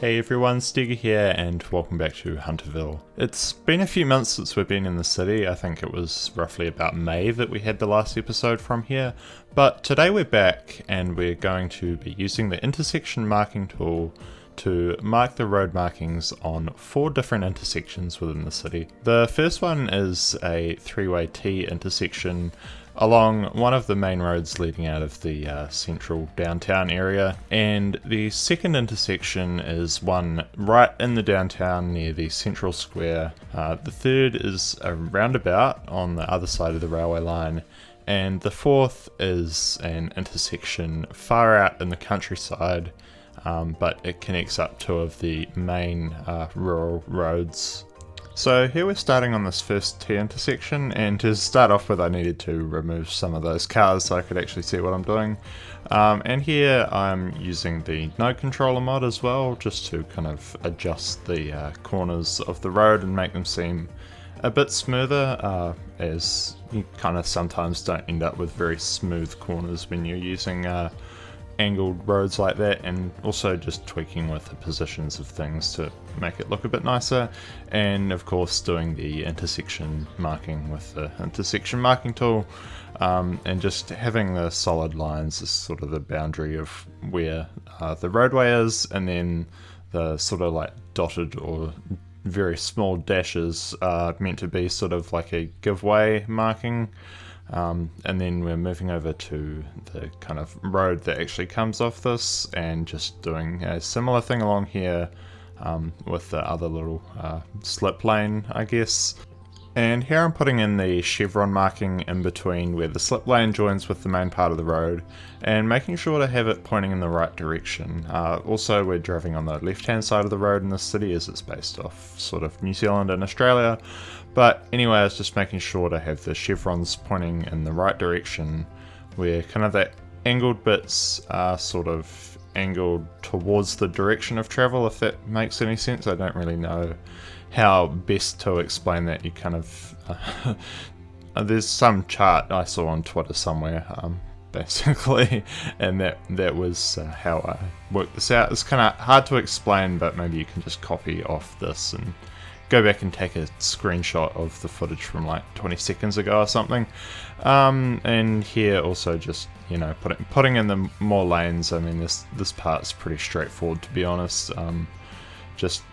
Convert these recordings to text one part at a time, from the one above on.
Hey everyone, Stegar here and welcome back to Hunterville. It's been a few months since we've been in the city. I think it was roughly about May that we had the last episode from here, but today we're back and we're going to be using the intersection marking tool to mark the road markings on 4 different intersections within the city. The first one is a 3-way T intersection along one of the main roads leading out of the central downtown area, and the second intersection is one right in the downtown near the central square. The third is a roundabout on the other side of the railway line, and the fourth is an intersection far out in the countryside, but it connects up 2 of the main rural roads. So here we're starting on this first T intersection, and to start off with I needed to remove some of those cars so I could actually see what I'm doing. And here I'm using the node controller mod as well, just to kind of adjust the corners of the road and make them seem a bit smoother, as you kind of sometimes don't end up with very smooth corners when you're using angled roads like that, and also just tweaking with the positions of things to make it look a bit nicer, and of course doing the intersection marking with the intersection marking tool, and just having the solid lines as sort of the boundary of where the roadway is, and then the sort of like dotted or very small dashes are meant to be sort of like a giveaway marking. And then we're moving over to the kind of road that actually comes off this, and just doing a similar thing along here with the other little slip lane, I guess. And here I'm putting in the chevron marking in between where the slip lane joins with the main part of the road, and making sure to have it pointing in the right direction. Also, we're driving on the left hand side of the road in this city, as it's based off sort of New Zealand and Australia. But anyway, I was just making sure to have the chevrons pointing in the right direction, where kind of the angled bits are sort of angled towards the direction of travel, if that makes any sense. I don't really know how best to explain that. You kind of there's some chart I saw on Twitter somewhere, basically, and that was how I worked this out. It's kind of hard to explain, but maybe you can just copy off this and go back and take a screenshot of the footage from like 20 seconds ago or something. And here also just, you know, putting in the more lanes. I mean, this part's pretty straightforward, to be honest. Just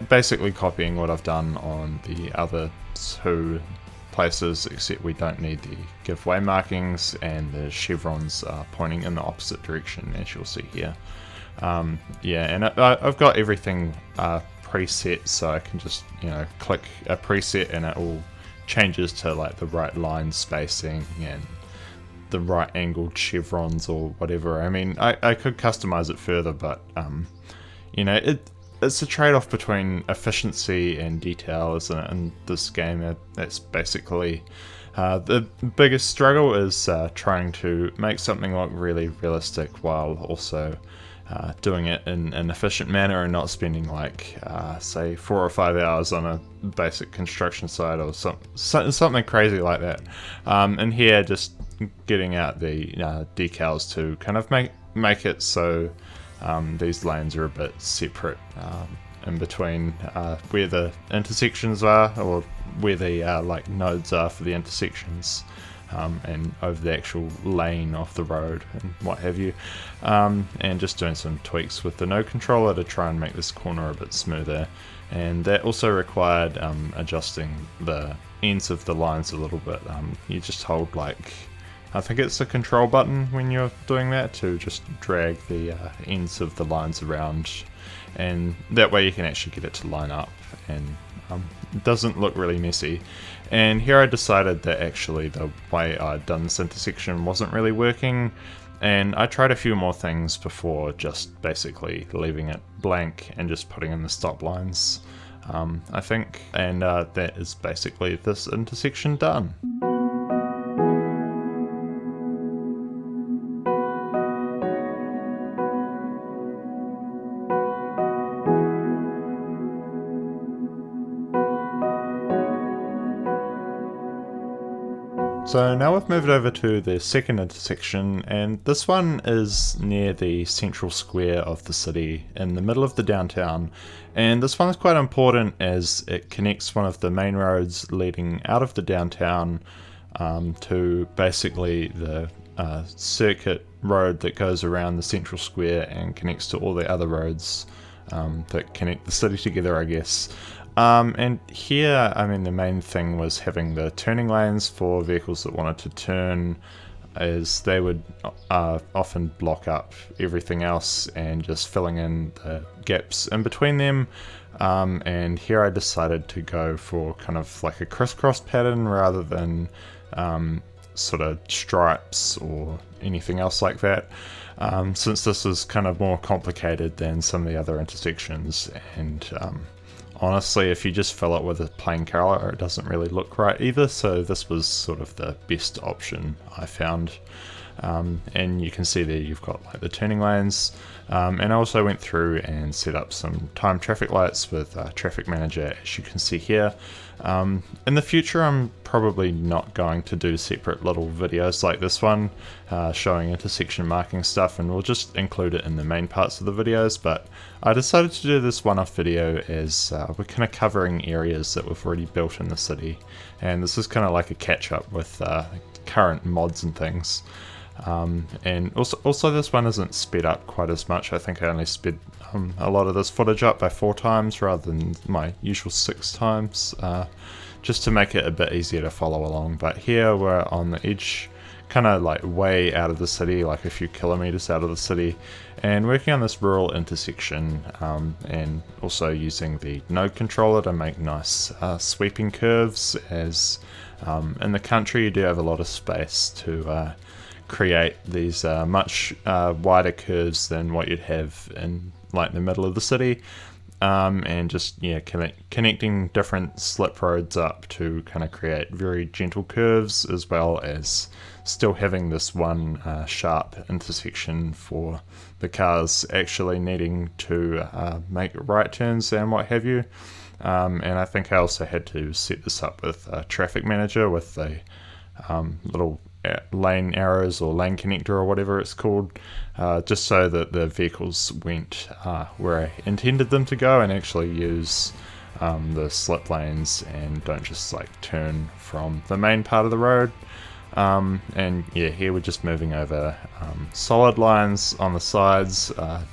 basically copying what I've done on the other 2 places, except we don't need the giveaway markings, and the chevrons are pointing in the opposite direction, as you'll see here. Yeah, and I've got everything preset, so I can just, you know, click a preset and it all changes to like the right line spacing and the right angled chevrons or whatever. I mean, I could customize it further, but you know, it's a trade-off between efficiency and detail, isn't it, in this game? That's basically the biggest struggle, is trying to make something look really realistic while also doing it in an efficient manner and not spending like say 4 or 5 hours on a basic construction site or something crazy like that. And here just getting out the decals to kind of make it so these lanes are a bit separate in between where the intersections are, or where the like nodes are for the intersections, and over the actual lane of the road and what have you, and just doing some tweaks with the node controller to try and make this corner a bit smoother. And that also required adjusting the ends of the lines a little bit. You just hold, like, I think it's the control button when you're doing that, to just drag the ends of the lines around, and that way you can actually get it to line up, and it doesn't look really messy. And here I decided that actually the way I'd done this intersection wasn't really working, and I tried a few more things before just basically leaving it blank and just putting in the stop lines, I think, and that is basically this intersection done. So now we've moved over to the second intersection, and this one is near the central square of the city in the middle of the downtown. And this one is quite important as it connects one of the main roads leading out of the downtown to basically the circuit road that goes around the central square and connects to all the other roads that connect the city together, I guess. And here, I mean, the main thing was having the turning lanes for vehicles that wanted to turn, as they would often block up everything else and just filling in the gaps in between them. And here I decided to go for kind of like a crisscross pattern rather than sort of stripes or anything else like that, since this is kind of more complicated than some of the other intersections. And honestly, if you just fill it with a plain colour, it doesn't really look right either, so this was sort of the best option I found. And you can see there you've got like the turning lanes, and I also went through and set up some timed traffic lights with Traffic Manager, as you can see here. In the future, I'm probably not going to do separate little videos like this one showing intersection marking stuff, and we'll just include it in the main parts of the videos, but I decided to do this one-off video as we're kind of covering areas that we've already built in the city, and this is kind of like a catch-up with current mods and things. And also this one isn't sped up quite as much. I think I only sped a lot of this footage up by 4 times rather than my usual 6 times, just to make it a bit easier to follow along. But here we're on the edge, kind of like way out of the city, like a few kilometers out of the city, and working on this rural intersection, and also using the node controller to make nice sweeping curves, as in the country you do have a lot of space to create these much wider curves than what you'd have in like the middle of the city, and just connecting different slip roads up to kind of create very gentle curves, as well as still having this one sharp intersection for the cars actually needing to make right turns and what have you. And I think I also had to set this up with Traffic Manager with the little lane arrows or lane connector or whatever it's called, just so that the vehicles went where I intended them to go and actually use the slip lanes and don't just like turn from the main part of the road. And yeah, here we're just moving over solid lines on the sides,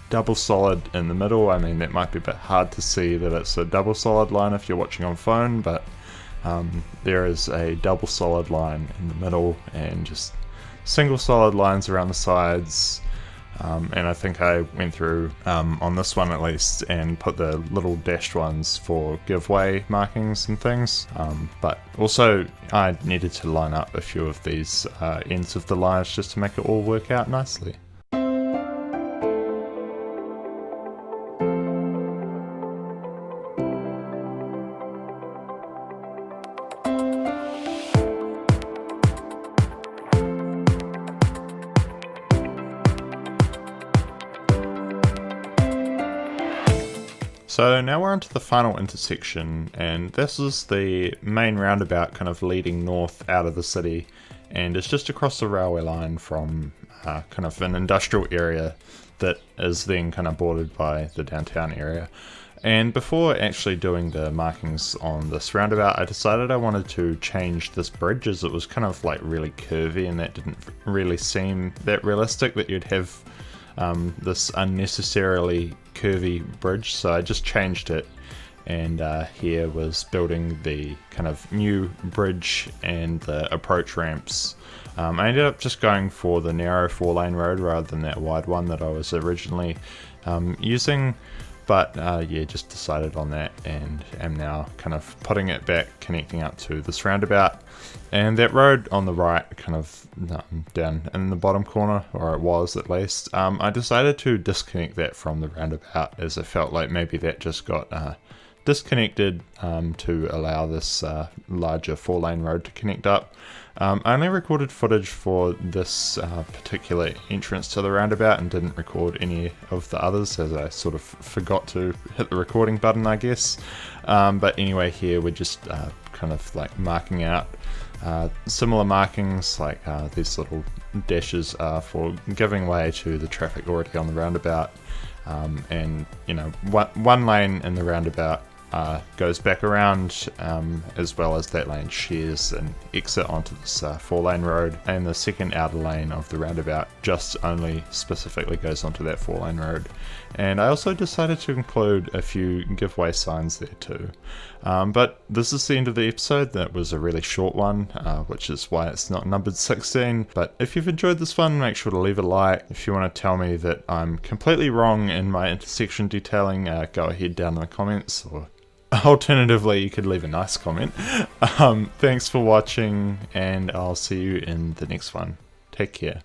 double solid in the middle. I mean, that might be a bit hard to see that it's a double solid line if you're watching on phone, but there is a double solid line in the middle and just single solid lines around the sides. And I think I went through on this one at least and put the little dashed ones for giveaway markings and things, but also I needed to line up a few of these ends of the lines just to make it all work out nicely. So now we're onto the final intersection, and this is the main roundabout kind of leading north out of the city, and it's just across the railway line from kind of an industrial area that is then kind of bordered by the downtown area. And before actually doing the markings on this roundabout, I decided I wanted to change this bridge, as it was kind of like really curvy and that didn't really seem that realistic that you'd have this unnecessarily curvy bridge, so I just changed it, and here was building the kind of new bridge and the approach ramps. I ended up just going for the narrow 4-lane road rather than that wide one that I was originally using, but yeah, just decided on that and am now kind of putting it back, connecting up to this roundabout. And that road on the right, kind of down in the bottom corner, or it was at least, I decided to disconnect that from the roundabout, as I felt like maybe that just got disconnected to allow this larger 4-lane road to connect up. I only recorded footage for this particular entrance to the roundabout and didn't record any of the others, as I sort of forgot to hit the recording button, I guess. But anyway, here we're just kind of like marking out Similar markings like these little dashes are for giving way to the traffic already on the roundabout, and one lane in the roundabout goes back around, as well as that lane shares an exit onto this 4-lane road, and the second outer lane of the roundabout just only specifically goes onto that 4-lane road. And I also decided to include a few giveaway signs there too. But this is the end of the episode. That was a really short one, which is why it's not numbered 16. But if you've enjoyed this one, make sure to leave a like. If you want to tell me that I'm completely wrong in my intersection detailing, go ahead down in the comments, or alternatively, you could leave a nice comment. Thanks for watching, and I'll see you in the next one. Take care.